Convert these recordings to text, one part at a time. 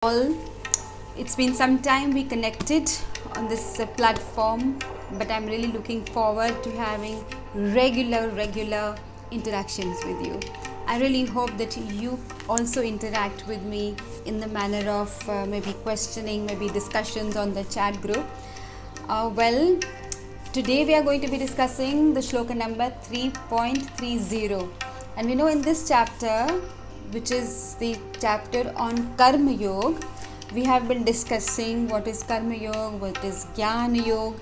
all. It's been some time we connected on this platform, but I'm really looking forward to having regular interactions with you. I really hope that you also interact with me in the manner of maybe questioning, maybe discussions on the chat group. Today we are going to be discussing the shloka number 3.30, and we know in this chapter, which is the chapter on Karma Yoga, we have been discussing what is Karma Yoga, what is Jnana Yoga,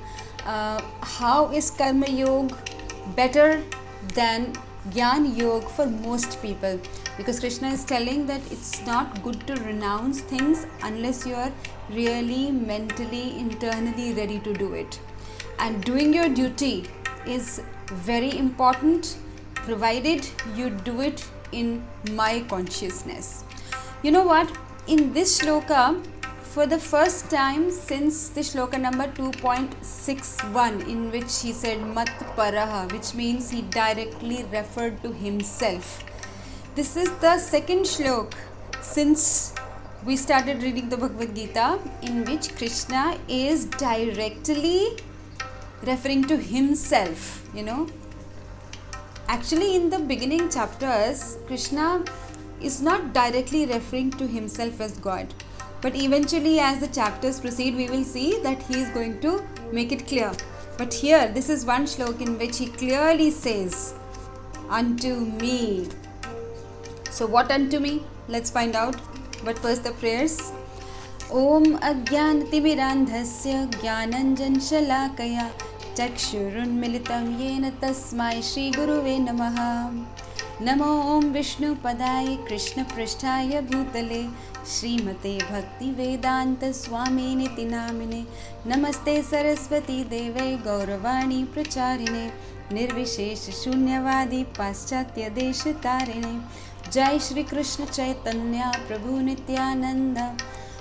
how is Karma Yoga better than Jnana Yoga for most people, because Krishna is telling that it's not good to renounce things unless you are really mentally, internally ready to do it. And doing your duty is very important, provided you do it in my consciousness. You know what? In this shloka, for the first time since the shloka number 2.61, in which he said Mat Paraha, which means he directly referred to himself. This is the second shlok since we started reading the Bhagavad Gita, in which Krishna is directly referring to himself, Actually, in the beginning chapters, Krishna is not directly referring to himself as God. But eventually, as the chapters proceed, we will see that he is going to make it clear. But here, this is one shlok in which he clearly says, unto me. So what unto me? Let's find out. But first the prayers. Om Ajnanatimirandhasya Jnananjan Shalakaya Chakshurunmilitam Yena Tasmai Shri Guruve Namaha. Namo Om Vishnu Padaya Krishna Prishtaya Bhutale Srimate Bhaktivedanta Swami Niti Namine Namaste Saraswati Deve Gauravani Pracharine Nirvishesh Shunyavadi Paschatya Desha Tarine Jai Shri Krishna Chaitanya Prabhu Nityananda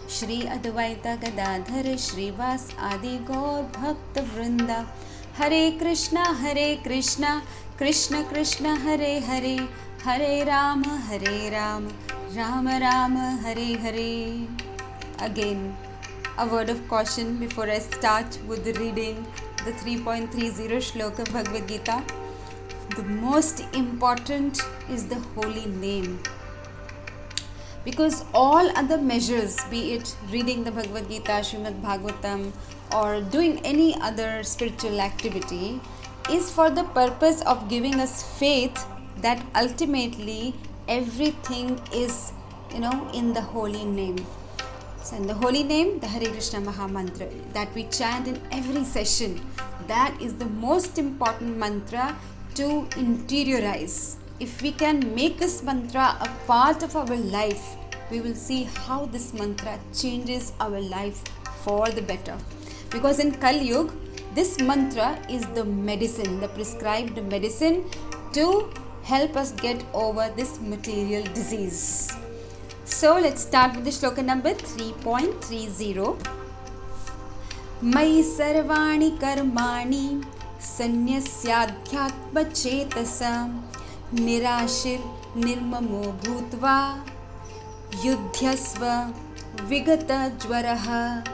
Shri Advaita Gadadhar Shri Vas Adi Gaur Bhakta Vrinda Hare Krishna Krishna Krishna Hare Hare Hare Rama Rama Rama Hare Hare. Again, a word of caution before I start with the reading the 3.30 shloka of Bhagavad Gita. The most important is the holy name, because all other measures, be it reading the Bhagavad Gita, Srimad Bhagavatam, or doing any other spiritual activity, is for the purpose of giving us faith that ultimately everything is, in the holy name. So in the holy name, the Hare Krishna Maha Mantra that we chant in every session, that is the most important mantra to interiorize. If we can make this mantra a part of our life, we will see how this mantra changes our life for the better. Because in Kali Yuga, this mantra is the medicine, the prescribed medicine to help us get over this material disease. So let's start with the shloka number 3.30. Mai sarvani karmani sanyasyadhyatma chetasa nirashir nirmamo bhutva yudhyasva vigata jwaraha.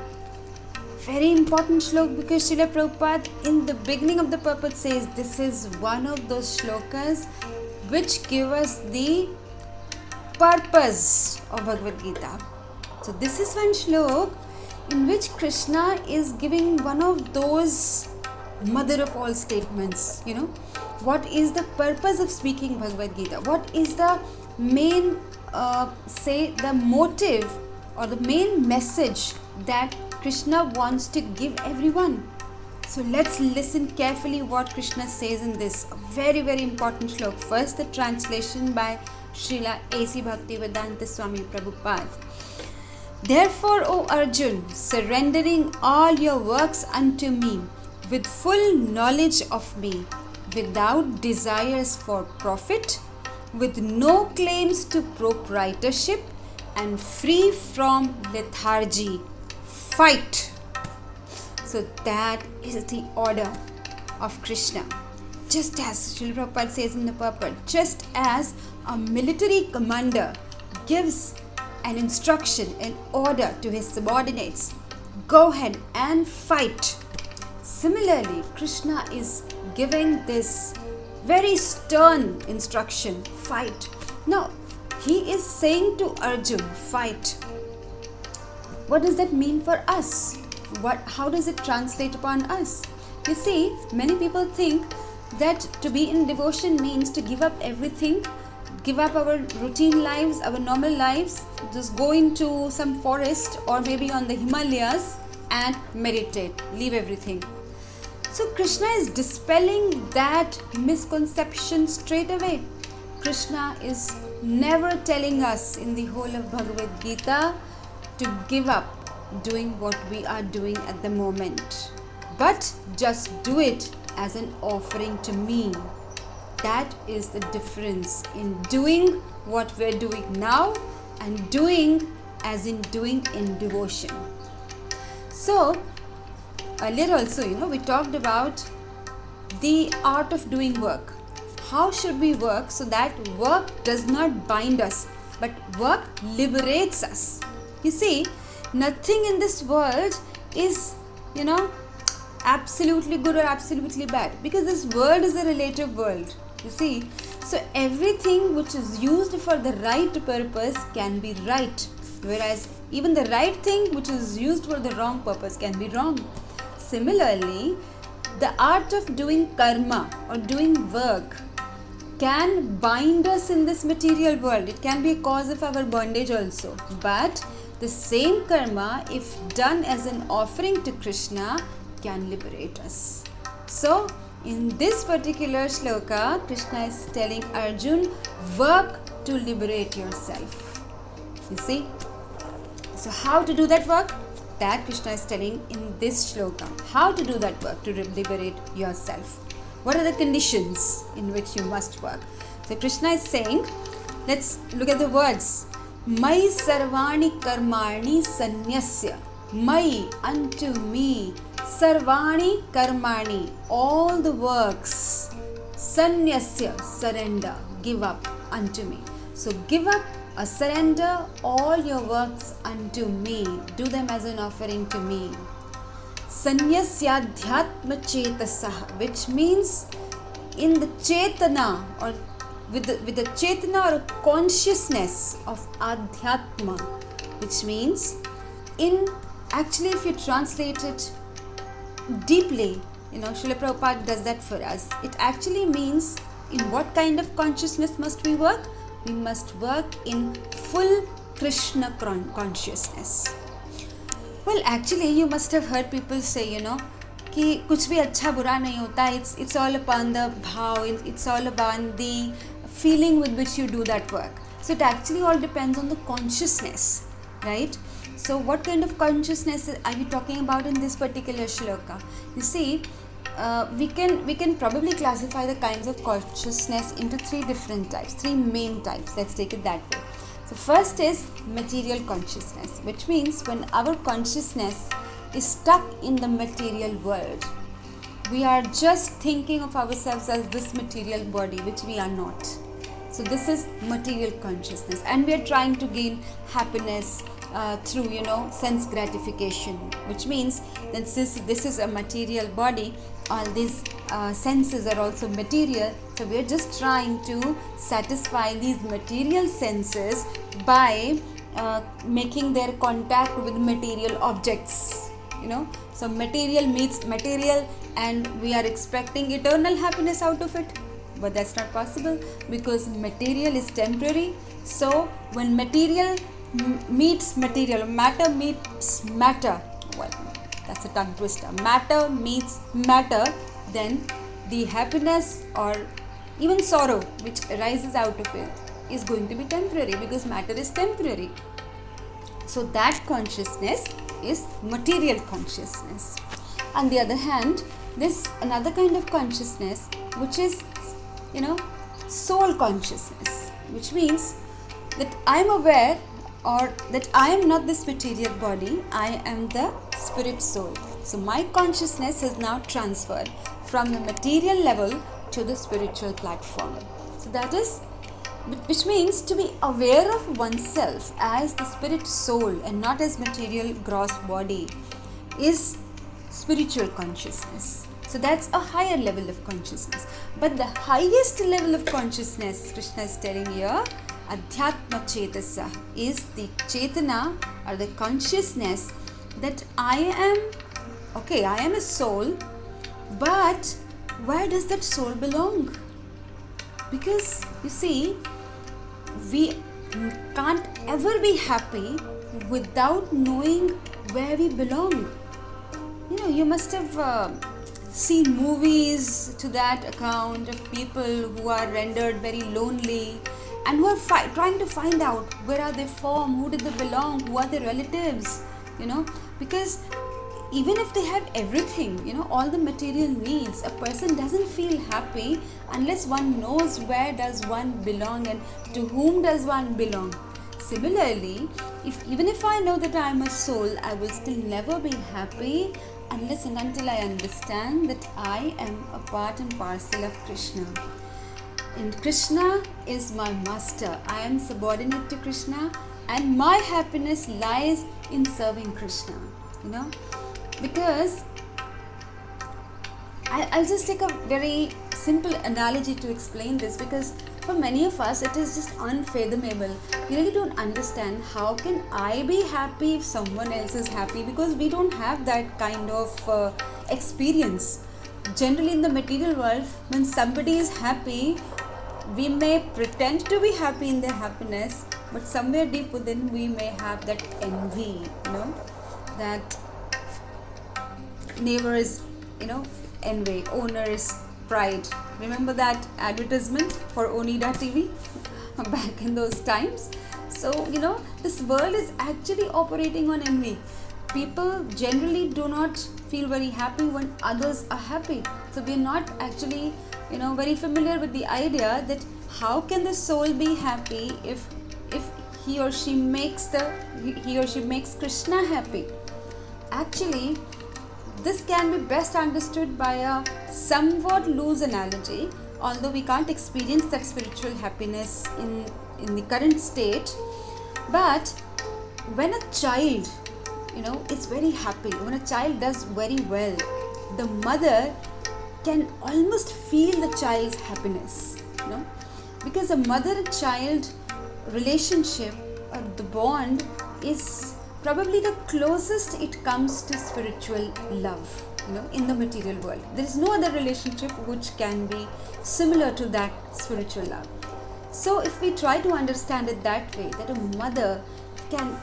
Very important shlok, because Srila Prabhupada in the beginning of the purport says this is one of those shlokas which give us the purpose of Bhagavad Gita. So this is one shlok in which Krishna is giving one of those mother of all statements. What is the purpose of speaking Bhagavad Gita? What is the main, the motive or the main message that Krishna wants to give everyone? So let's listen carefully what Krishna says in this very important shlok. First, the translation by Srila A.C. Bhaktivedanta Swami Prabhupada. Therefore, O Arjun, surrendering all your works unto me, with full knowledge of me, without desires for profit, with no claims to proprietorship, and free from lethargy, fight. So that is the order of Krishna. Just as Srila Prabhupada says in the purport, just as a military commander gives an instruction, an order to his subordinates. Go ahead and fight. Similarly, Krishna is giving this very stern instruction, fight. Now, he is saying to Arjun, fight. What does that mean for us? How does it translate upon us? You see, many people think that to be in devotion means to give up everything, give up our routine lives, our normal lives, just go into some forest or maybe on the Himalayas and meditate, leave everything. So Krishna is dispelling that misconception straight away. Krishna is never telling us in the whole of Bhagavad Gita to give up doing what we are doing at the moment, but just do it as an offering to me. That is the difference in doing what we're doing now and doing as in doing in devotion. So earlier also, we talked about the art of doing work. How should we work so that work does not bind us, but work liberates us? You see, nothing in this world is, absolutely good or absolutely bad, because this world is a relative world. You see, so everything which is used for the right purpose can be right, whereas even the right thing which is used for the wrong purpose can be wrong. Similarly, the art of doing karma or doing work can bind us in this material world. It can be a cause of our bondage also. But the same karma, if done as an offering to Krishna, can liberate us. So, in this particular shloka, Krishna is telling Arjun, work to liberate yourself. You see? So, how to do that work? That Krishna is telling in this shloka. How to do that work to liberate yourself. What are the conditions in which you must work? So Krishna is saying, let's look at the words. Mai sarvani karmani sanyasya. Mai, unto me. Sarvani karmani, all the works. Sanyasya, surrender, give up unto me. So give up, surrender all your works unto me. Do them as an offering to me. Sanyasyadhyatma chetasaha, which means in the chetana or with the chetana or consciousness of adhyatma, which means actually if you translate it deeply, Srila Prabhupada does that for us. It actually means in what kind of consciousness must we work? We must work in full Krishna consciousness. Well, actually, you must have heard people say, कि कुछ भी अच्छा बुरा नहीं होता. It's all upon the bhav. It's all upon the feeling with which you do that work. So it actually all depends on the consciousness, right? So what kind of consciousness are you talking about in this particular shloka? You see, we can probably classify the kinds of consciousness into three different types, three main types. Let's take it that way. So first is material consciousness, which means when our consciousness is stuck in the material world, we are just thinking of ourselves as this material body, which we are not. So this is material consciousness, and we are trying to gain happiness through sense gratification, which means that since this is a material body, all these senses are also material, so we are just trying to satisfy these material senses by making their contact with material objects. So material meets material, and we are expecting eternal happiness out of it, but that's not possible because material is temporary. So when material meets material, matter meets matter, well, that's a tongue twister, matter meets matter, then the happiness or even sorrow which arises out of it is going to be temporary because matter is temporary. So that consciousness is material consciousness. On the other hand, this another kind of consciousness which is soul consciousness, which means that I am aware or that I am not this material body, I am the spirit soul. So my consciousness is now transferred from the material level to the spiritual platform. So that is which means to be aware of oneself as the spirit soul and not as material gross body, is spiritual consciousness. So that's a higher level of consciousness. But the highest level of consciousness, Krishna is telling here, Adhyatma Chetasa, is the Chetana or the consciousness that I am a soul, but where does that soul belong? Because you see, we can't ever be happy without knowing where we belong. You must have seen movies to that account of people who are rendered very lonely and who are trying to find out where are they from, who did they belong, who are their relatives, because even if they have everything, all the material needs, a person doesn't feel happy unless one knows where does one belong and to whom does one belong. Similarly, even if I know that I am a soul, I will still never be happy unless and until I understand that I am a part and parcel of Krishna. And Krishna is my master. I am subordinate to Krishna, and my happiness lies in serving Krishna. Because I'll just take a very simple analogy to explain this, because for many of us it is just unfathomable. We really don't understand how can I be happy if someone else is happy, because we don't have that kind of experience. Generally in the material world, when somebody is happy, we may pretend to be happy in their happiness, but somewhere deep within we may have that envy, that neighbor is, envy, owner is pride. Remember that advertisement for Onida TV back in those times? So, this world is actually operating on envy. People generally do not feel very happy when others are happy. So, we are not actually, very familiar with the idea that how can the soul be happy if he or she makes Krishna happy. Actually, this can be best understood by a somewhat loose analogy, although we can't experience that spiritual happiness in the current state. But when a child, is very happy, when a child does very well, the mother can almost feel the child's happiness, because a mother and child relationship or the bond is probably the closest it comes to spiritual love, in the material world. There is no other relationship which can be similar to that spiritual love. So if we try to understand it that way, that a mother can,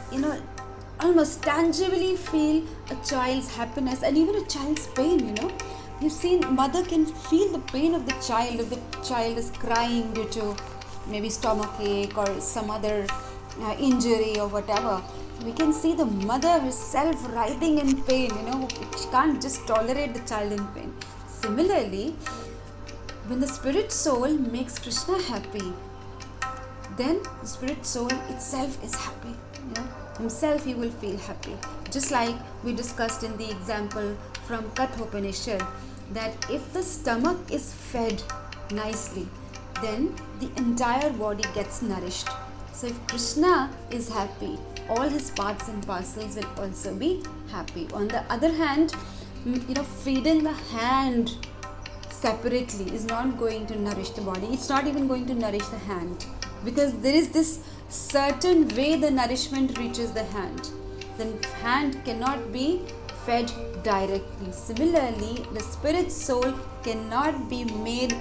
almost tangibly feel a child's happiness and even a child's pain, You've seen mother can feel the pain of the child if the child is crying due to maybe stomach ache or some other injury or whatever. We can see the mother herself writhing in pain, she can't just tolerate the child in pain. Similarly, when the spirit soul makes Krishna happy, then the spirit soul itself is happy, himself he will feel happy. Just like we discussed in the example from Kathopanishad, that if the stomach is fed nicely, then the entire body gets nourished. So if Krishna is happy, all his parts and parcels will also be happy. On the other hand, feeding the hand separately is not going to nourish the body. It's not even going to nourish the hand, because there is this certain way the nourishment reaches the hand. The hand cannot be fed directly. Similarly, the spirit soul cannot be made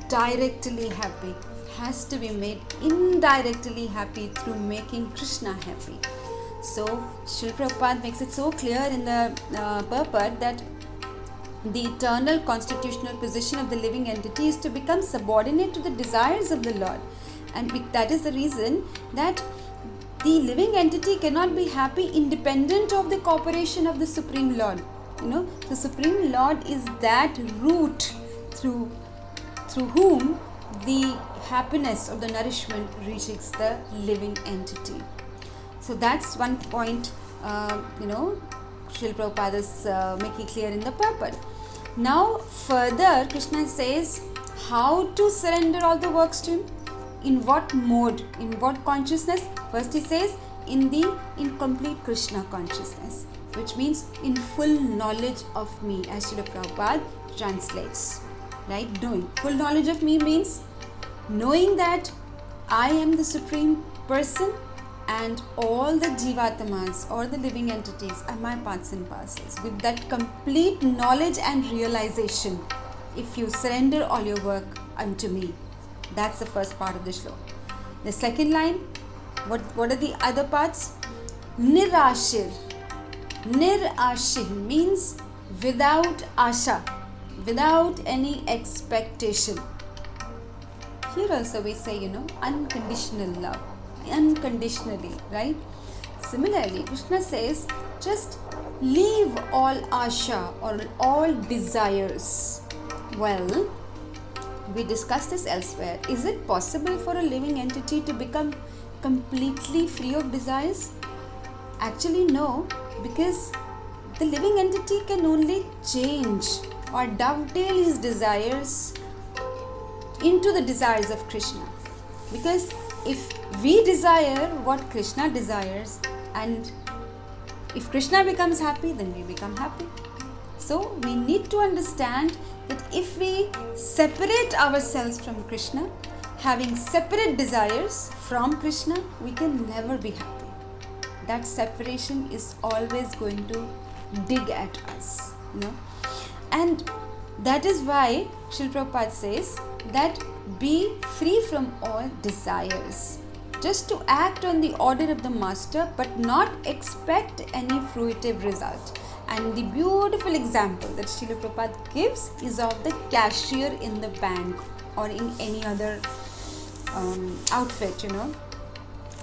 directly happy. Has to be made indirectly happy through making Krishna happy. So Srila Prabhupada makes it so clear in the purport that the eternal constitutional position of the living entity is to become subordinate to the desires of the Lord, and that is the reason that the living entity cannot be happy independent of the cooperation of the Supreme Lord. The Supreme Lord is that root through whom the happiness or the nourishment reaches the living entity. So that's one point, Srila Prabhupada is making clear in the purport. Now further, Krishna says how to surrender all the works to him. in what mode, in what consciousness? First he says, in complete Krishna consciousness, which means in full knowledge of me, as Srila Prabhupada translates. Right? Knowing. Full knowledge of me means knowing that I am the Supreme Person and all the Jivatmas or the living entities are my parts and parcels. With that complete knowledge and realization, if you surrender all your work unto me. That's the first part of the shloka. The second line, what are the other parts? Nirashir. Nirashir means without asha, without any expectation. Here also we say, unconditional love, unconditionally, right? Similarly, Krishna says, just leave all asha or all desires. Well, we discussed this elsewhere. Is it possible for a living entity to become completely free of desires? Actually, no, because the living entity can only change or dovetail his desires into the desires of Krishna. Because if we desire what Krishna desires, and if Krishna becomes happy, then we become happy. So we need to understand that if we separate ourselves from Krishna, having separate desires from Krishna, we can never be happy. That separation is always going to dig at us, And that is why Srila Prabhupada says that be free from all desires. Just to act on the order of the master, but not expect any fruitive result. And the beautiful example that Srila Prabhupada gives is of the cashier in the bank or in any other outfit,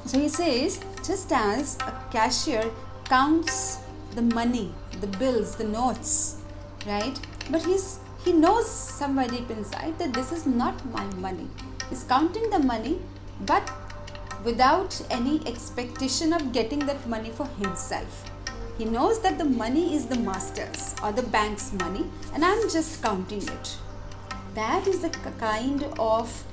So he says, just as a cashier counts the money, the bills, the notes, right? But he knows somewhere deep inside that this is not my money. He's counting the money, but without any expectation of getting that money for himself. He knows that the money is the master's or the bank's money, and I'm just counting it. That is the kind of,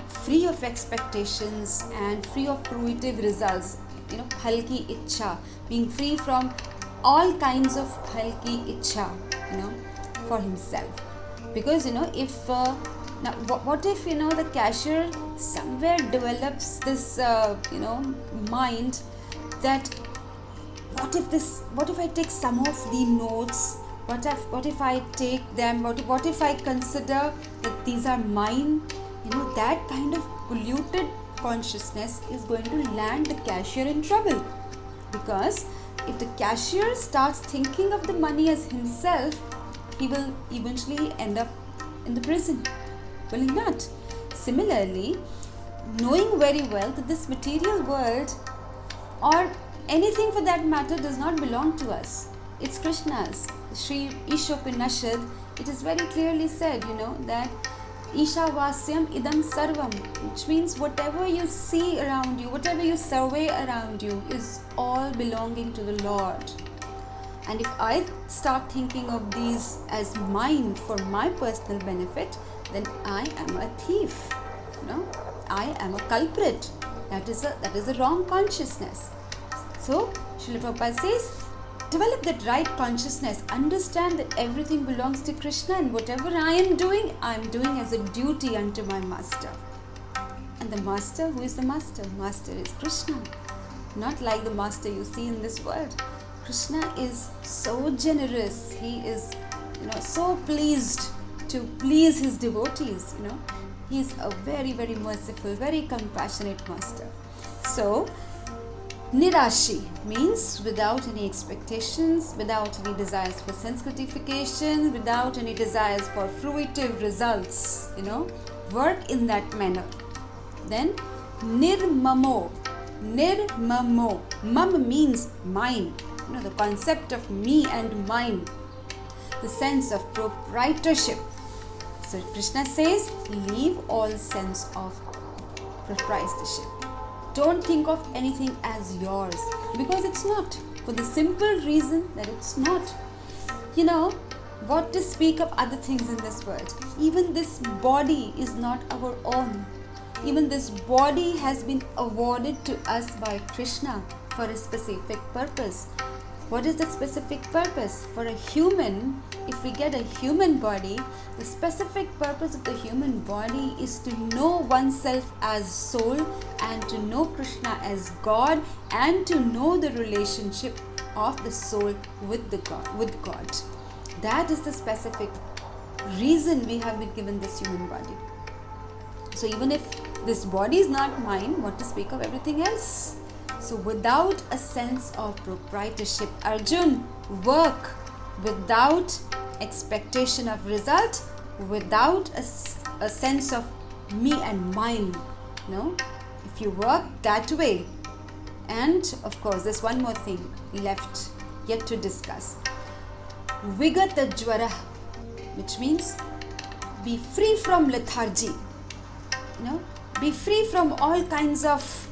free of expectations and free of fruitive results. Phalki ichha, being free from all kinds of phalki ichha, for himself. Because, if now what if the cashier somewhere develops this mind that what if I take some of the notes, what if I take them, what if I consider that these are mine, that kind of polluted consciousness is going to land the cashier in trouble. Because if the cashier starts thinking of the money as himself, he will eventually end up in the prison. Will he not? Similarly, knowing very well that this material world or anything for that matter does not belong to us. It's Krishna's. Sri Ishopanishad, it is very clearly said, that Ishavasyam idam sarvam, which means whatever you see around you, whatever you survey around you is all belonging to the Lord. And if I start thinking of these as mine for my personal benefit, then I am a thief. I am a culprit. That is a wrong consciousness. So Srila Prabhupada says, develop that right consciousness. Understand that everything belongs to Krishna, and whatever I am doing as a duty unto my master. And the master, who is the master? Master is Krishna. Not like the master you see in this world. Krishna is so generous. He is, so pleased to please his devotees. He is a very, very merciful, very compassionate master. So, Nirashi means without any expectations, without any desires for sense gratification, without any desires for fruitive results, work in that manner. Then, Nirmamo. Nirmamo. Mam means mine. The concept of me and mine. The sense of proprietorship. So Krishna says, leave all sense of proprietorship. Don't think of anything as yours, because it's not. For the simple reason that it's not. What to speak of other things in this world? Even this body is not our own. Even this body has been awarded to us by Krishna for a specific purpose. What is the specific purpose? For a human, if we get a human body, the specific purpose of the human body is to know oneself as soul and to know Krishna as God and to know the relationship of the soul with God. That is the specific reason we have been given this human body. So even if this body is not mine, what to speak of everything else? So without a sense of proprietorship, Arjun, work without expectation of result, without a sense of me and mine. No? If you work that way, and of course there's one more thing left yet to discuss. Vigata Jwara, which means be free from lethargy. Be free from all kinds of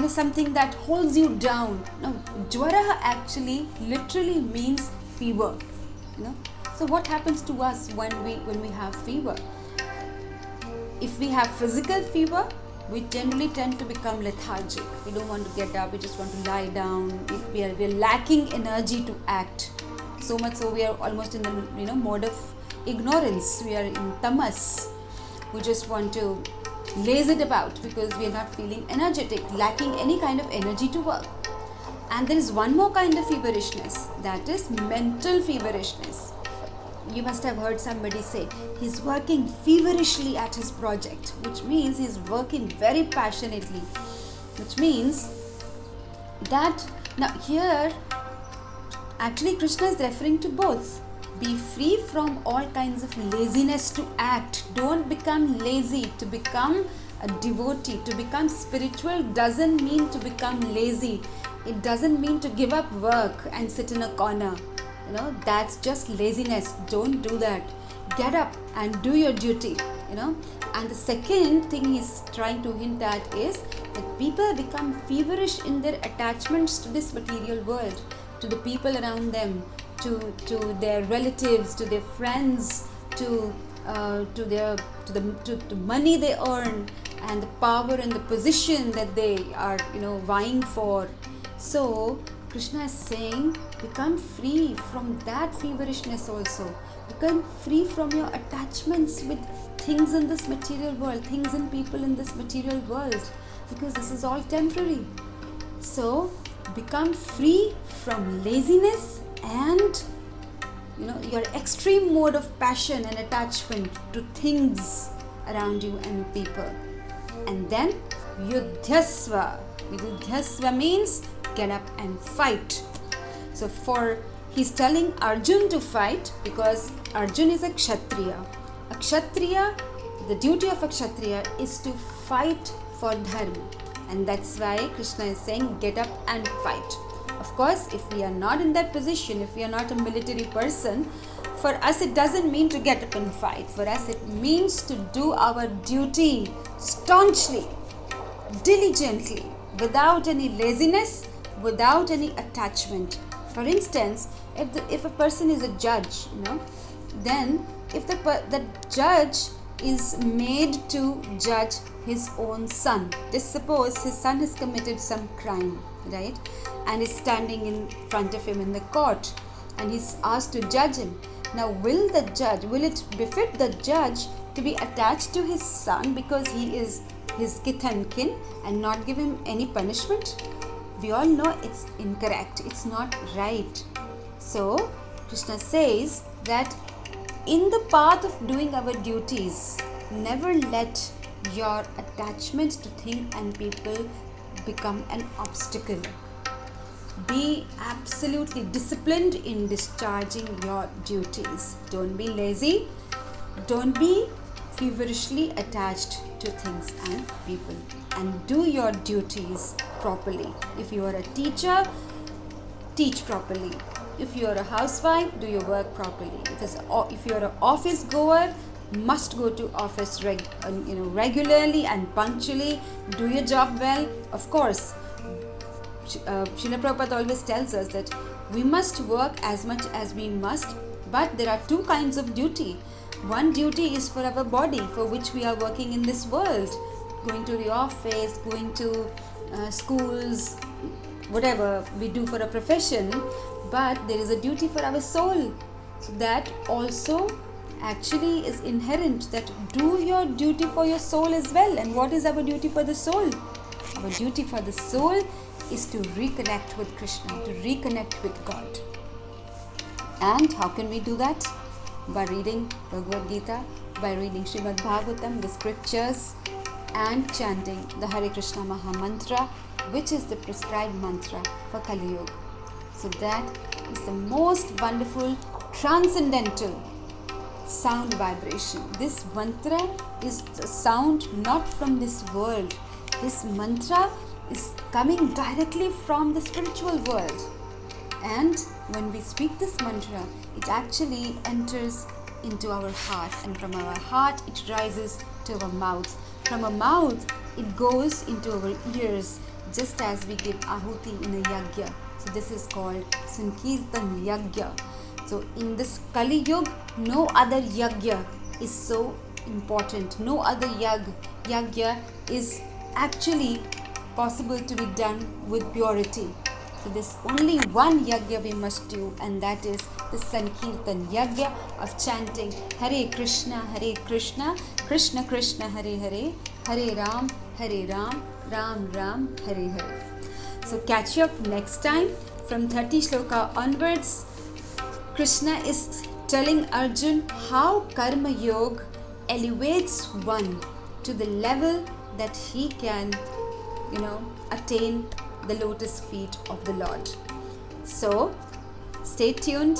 something that holds you down. Now, Jwara actually literally means fever. So what happens to us when we have fever? If we have physical fever, we generally tend to become lethargic. We don't want to get up. We just want to lie down. We are lacking energy to act. So much so we are almost in the mode of ignorance. We are in tamas. We just want to laze it about because we are not feeling energetic, lacking any kind of energy to work. And there is one more kind of feverishness, that is mental feverishness. You must have heard somebody say he's working feverishly at his project, which means he's working very passionately, which means that now here actually Krishna is referring to both. Be free from all kinds of laziness to act. Don't become lazy. To become a devotee, to become spiritual doesn't mean to become lazy. It doesn't mean to give up work and sit in a corner. That's just laziness. Don't do that. Get up and do your duty. And the second thing he's trying to hint at is that people become feverish in their attachments to this material world, to the people around them, to their relatives, to their friends, to the money they earn, and the power and the position that they are vying for. So Krishna is saying, become free from that feverishness also. Become free from your attachments with things in this material world, things and people in this material world, because this is all temporary. So become free from laziness and your extreme mode of passion and attachment to things around you and people. And then Yudhyasva. Yudhyasva means get up and fight. So he's telling Arjun to fight because Arjun is a Kshatriya. A Kshatriya, the duty of a Kshatriya is to fight for dharma. And that's why Krishna is saying get up and fight. Of course, if we are not in that position, if we are not a military person, for us it doesn't mean to get up and fight. For us it means to do our duty staunchly, diligently, without any laziness, without any attachment. For instance, if a person is a judge, then if the judge is made to judge his own son. Just suppose his son has committed some crime, right? And is standing in front of him in the court and he's asked to judge him. Now will it befit the judge to be attached to his son because he is his kith and kin and not give him any punishment? We all know it's incorrect, it's not right. So Krishna says that in the path of doing our duties, never let your attachment to things and people become an obstacle. Be absolutely disciplined in discharging your duties. Don't be lazy. Don't be feverishly attached to things and people. And do your duties properly. If you are a teacher, teach properly. If you are a housewife, do your work properly. If you are an office goer, must go to office regularly and punctually. Do your job well. Of course, Srila Prabhupada always tells us that we must work as much as we must, but there are two kinds of duty. One duty is for our body, for which we are working in this world. going to the office, going to schools, whatever we do for a profession, but there is a duty for our soul. So that also actually is inherent, that do your duty for your soul as well. And what is our duty for the soul? Our duty for the soul is to reconnect with Krishna, to reconnect with God. And how can we do that? By reading Bhagavad Gita, by reading Srimad Bhagavatam, the scriptures, and chanting the Hare Krishna Maha Mantra, which is the prescribed mantra for Kali Yuga. So that is the most wonderful, transcendental sound vibration. This mantra is a sound not from this world. This mantra is coming directly from the spiritual world. And when we speak this mantra, it actually enters into our heart, and from our heart it rises to our mouth. From our mouth it goes into our ears, just as we give ahuti in a yagya. So this is called Sankirtan Yagya. So in this Kali Yuga, no other yagya is so important. No other yagya is actually possible to be done with purity. So there's only one yagya we must do, and that is the Sankirtan Yagya of chanting Hare Krishna, Krishna Krishna, Hare Hare, Hare Ram, Ram Ram, Hare Hare. So catch you up next time. From 30 shloka onwards, Krishna is telling Arjun how Karma Yoga elevates one to the level that he can, attain the lotus feet of the Lord. So stay tuned.